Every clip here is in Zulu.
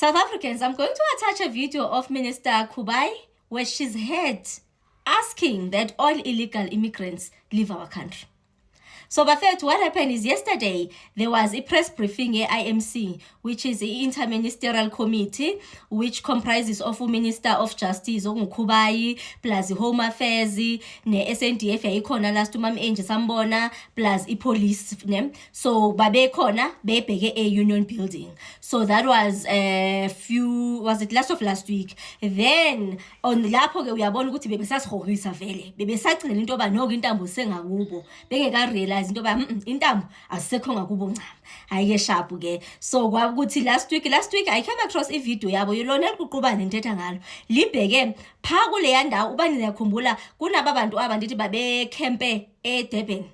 South Africans, I'm going to attach a video of Minister Kubai where she's heard asking that all illegal immigrants leave our country. So, Bafet, what happened is yesterday there was a press briefing at IMC, which is the Interministerial Committee, which comprises of Minister of Justice, Kubai, plus the Home Affairs, ne SNDF, yayikhona last umam Angie Sambona, plus the police. So, babe khona, bebheke a union building. So that was last week. Then, on lapho ke uyabona ukuthi bebesasihorisa vele. Bebesagcina into ba no intambo sengakubo. Bengeka realize into ba intambo asisekho ngakubo ncama. Ayike sharp ke. So kwakuthi last week I came across a video yabo yolona eliqhubana ntetha ngalo. Libheke pha kule yandawo ubani ngiyakhumbula kunabantu abandithi babe campe eDurban.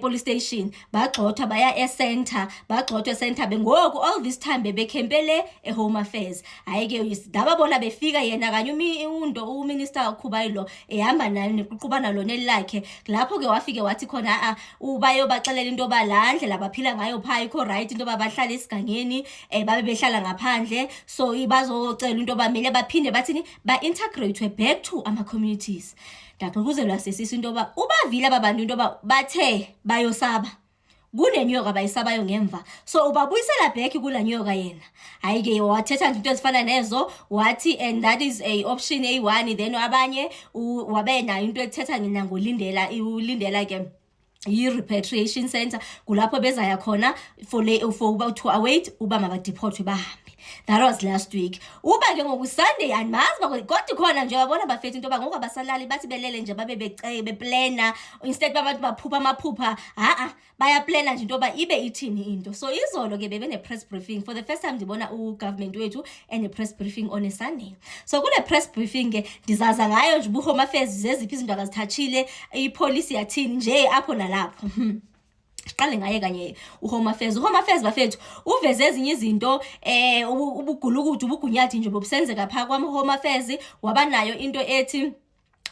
Police station bagxotha baya center bagxothwa center bengoku all this time bebekhempele Home Affairs. Ayike dababona befika yena kanye uminister Kubai lo ehamba nayo neqhubana lona elakhe lapho ke wafike wathi khona ubayo baxelela into balandle labaphila ngayo pha ikho right into bahlala esigangeni babe behlala ngaphandle so ibazocela into bamele baphinde bathini ba integrate back to ama communities. Ndaxokuzelwa sesisi into ba ubavile ababantu into ba bathe bayosaba kunenyoka bayisabayo ngemva so ubabuyisela back kula nyoka yena ayike wathetha into ezifana nezo wathi and that is a option A1 then abanye wabe nayo into ethetha ngolindela ulindela ke i-repatriation center kulapho bezaya khona for about to await uba mabadeportwe bahambe. That was last week. Uba ke ngoku Sunday andimazi kodwa khona nje wabona bafethu into ba ngoku abasalali bathi belele nje babe beplana instead babantu baphupha amaphupha baya plana nje into ba ibe ithini into. So izolo ke bebe ne press briefing for the first time ndibona ugovernment wethu and a press briefing on a Sunday. So kule press briefing ke ndizaza ngayo nje uHome Affairs zeziphi izinto akazithathile ipolicy yathini nje apho nalapho. Siqale ngaye kanye uHome Affairs bafethu uveze ezinye izinto ubugulukudu ubugunyathi nje bobusenzeka pha kwama Home Affairs wabanayo into ethi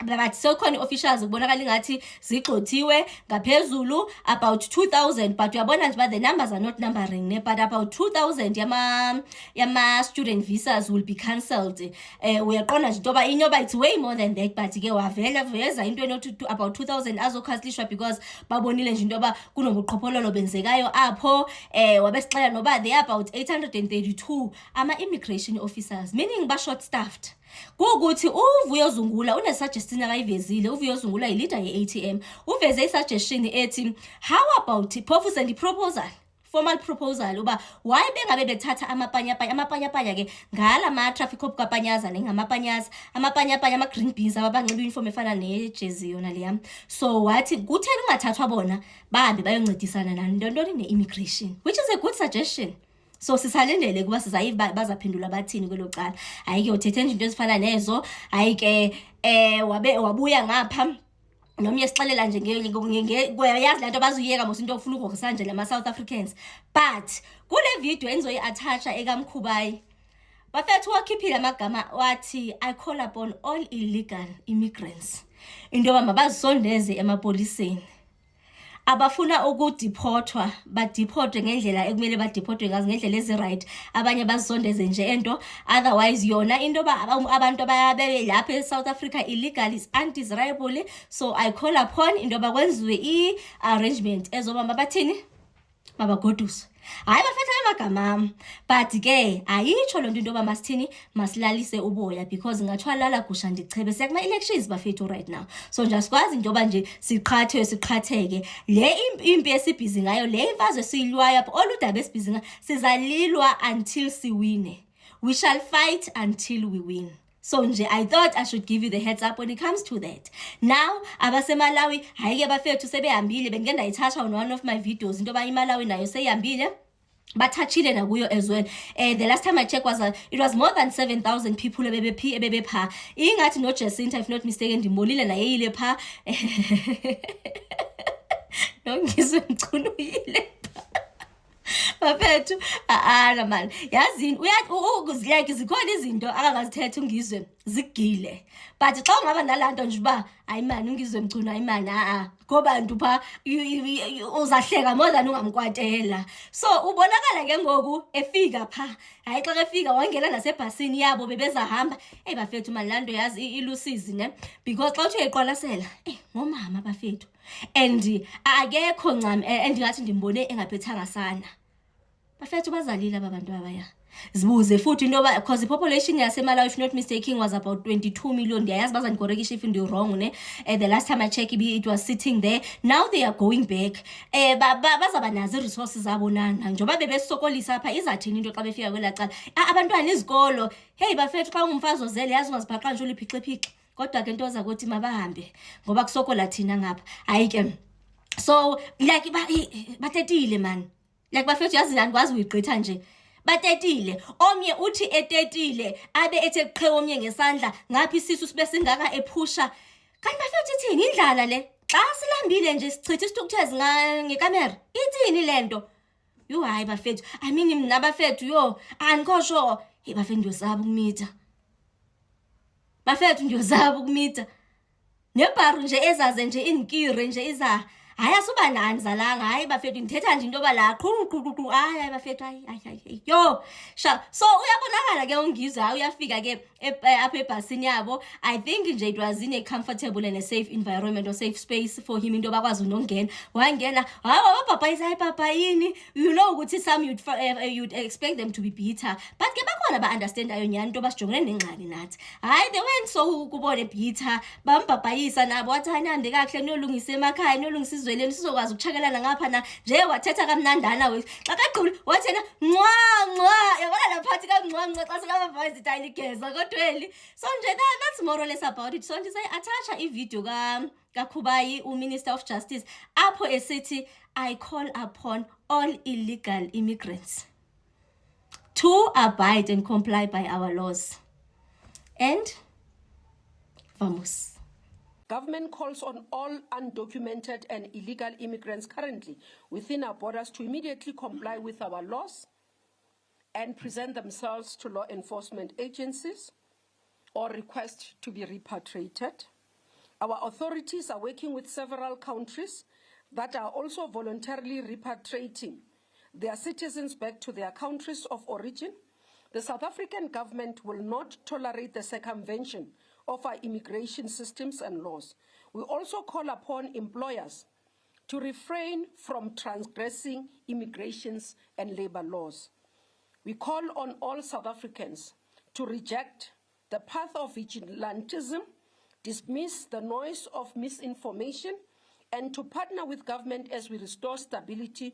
bathi sekhona officials kubonakala ingathi zigxothiwe ngaphezulu about 2000 but uyabona nje the numbers are not numbering but about 2000 yama student visas will be cancelled. Uyaqonda nje into inyoba it's way more than that but ke waveza into enothi about 2000 azokhancelishwa because babonile nje into kunobuqhophololo benzekayo apho wabesixela noba they are about 832 ama immigration officers meaning ba short staffed. Kukuthi uVuyo Zungula une-suggestion akayivezile uVuyo Zungula yi-leader ye-ATM uveze i-suggestion ethi how about phofu send i-proposal formal proposal uba why bengabe bethatha amapanyapanya ke ngala ma-traffic cop kapanyaza nengamapanyaza amapanyapanya ama-green beans abanxiba uniform efana nejezi yona leya so wathi kutheni ungathathwa bona bahambe bayoncedisana nantoni ne-immigration which is a good suggestion. So sisalendele kuba sizayiva bazaphendula bathini kwelo cala ayike uthethe nje into ezifana nezo ayike wabuya ngapha nomnye sixelela nje yazi lanto bazuyeka mos into ofuna ukugokisa nje lama South Africans but kule video engizoyi-attach ekamkhubayi bafethu wakhiphile amagama wathi I call upon all illegal immigrants into mabazisondeze emapoliseni abafuna ukudeportwa badeportwe ngendlela ekumele badeportwe ngazo ngendlela eziright abanye bazisondeze nje ento otherwise yona into abantu abayabe lapha eSouth Africa illegal is undesirable so I call upon into kwenziwe i-arrangement ezobamba bathini mabagoduswe hayi bafetha amagama but ke ayitsho lonto into masithini masilalise uboya because ngathwalala gusha ndichebe sekuma elections bafethu right now so nje asikwazi into nje siqhatheke le impi esibhizi ngayo le imfazwe siyilwayo apho oludaba esibhizi ngayo sizalilwa until siwine we shall fight until we win. So nje I thought I should give you the heads up when it comes to that. Now abaseMalawi hayike bafethu sebehambile bengike ndayithatha on one of my videos into iMalawi nayo seyihambile bathachile nakuyo as well. The last time I checked it was more than 7,000 people ebebepha ingathi no Jacinta if not mistaken ndimolile naye yile pha nongizwe mchunuyile Bafethu, ana man. Yazini like zikhona izinto akangazithetha ungizwe zigile. But xa ungaba nalanto nje uba hayi man ungizwe mcuno hayi man ngobantu pha uzahleka more than ungamkwatela. So ubonakala ke ngoku efika pha. Hayi xa efika wangena nasebhasini yabo bebezahamba. Bafethu man lanto yazi ilusizi ne because xa uthi uyayiqwalasela ngomama bafethu. And akekho ncam endingathi ndimbone engaphethanga sana. Bafethu bazalile aba bantu abaya. Zibuze futhi into yoba because the population yaseMalawi, if not mistaken, was about 22 million. Ndiyayazi bazandikorrekisha if I'm wrong ne. The last time I checked it was sitting there. Now they are going back. Bazaba nazo resources zabo nana. Njoba bebesokolisa apha izathini into xa befika kwela cala. Abantwana izikolo. Hey bafethu xa ungumfazi ozele yazi ungazibhaqa nje uliphixe. Kodwa ke into oza kuthi mabahambe ngoba kusokola thina ngapha. Hayi ke. So like batetile man. Like bafethu yazi andikwazi uyigqitha nje. Batetile omnye uthi etetile abe ethe qhe omnye ngesandla ngapha isisu sibe singaka ephusha. Kanti bafethu ithini indlala le? Xa silambile nje sichitha isithukuthezi ngekamera. Ithini lento? Yo hayi bafethu. I mean mina bafethu yo andikosho. Bafethu ndiyozaba ukumitha. Bafethu ndiyozaba ukumitha. Nebharu nje ezaze nje inkire nje iza. Hayi asuba nani zalanga hayi bafethu ngithetha nje into yoba la qhu hayi bafethu hayi yo sha so uyabonakala ke ungizwe hayi uyafika ke apha ebhasini yabo. I think nje it was in a comfortable and a safe environment or safe space for him into bakwazi nokungena wangena hayi wababhabhayisa hayi baba yini you know ukuthi some you'd expect them to be bitter but ke bakhona ba understandayo nyani into basijongene nengxaki nathi hayi they went so kubone bitter bambhabhayisa nabo wathi hanande kahle nolungisa emakhaya nolungisa izweleni sizokwazi ukuchakelana ngapha na nje wathetha kamnandana wethu xa kagquli wathi yena nqwa yabona la phathi kanqwa xa sekabavayiza itayile igeza kodweli so nje that's more or less about it. So ndize attach i-video kaKhubayi uMinister of Justice apho esithi I call upon all illegal immigrants to abide and comply by our laws and vamos. Government calls on all undocumented and illegal immigrants currently within our borders to immediately comply with our laws and present themselves to law enforcement agencies or request to be repatriated. Our authorities are working with several countries that are also voluntarily repatriating their citizens back to their countries of origin. The South African government will not tolerate the circumvention of our immigration systems and laws. We also call upon employers to refrain from transgressing immigrations and labor laws. We call on all South Africans to reject the path of vigilantism, dismiss the noise of misinformation, and to partner with government as we restore stability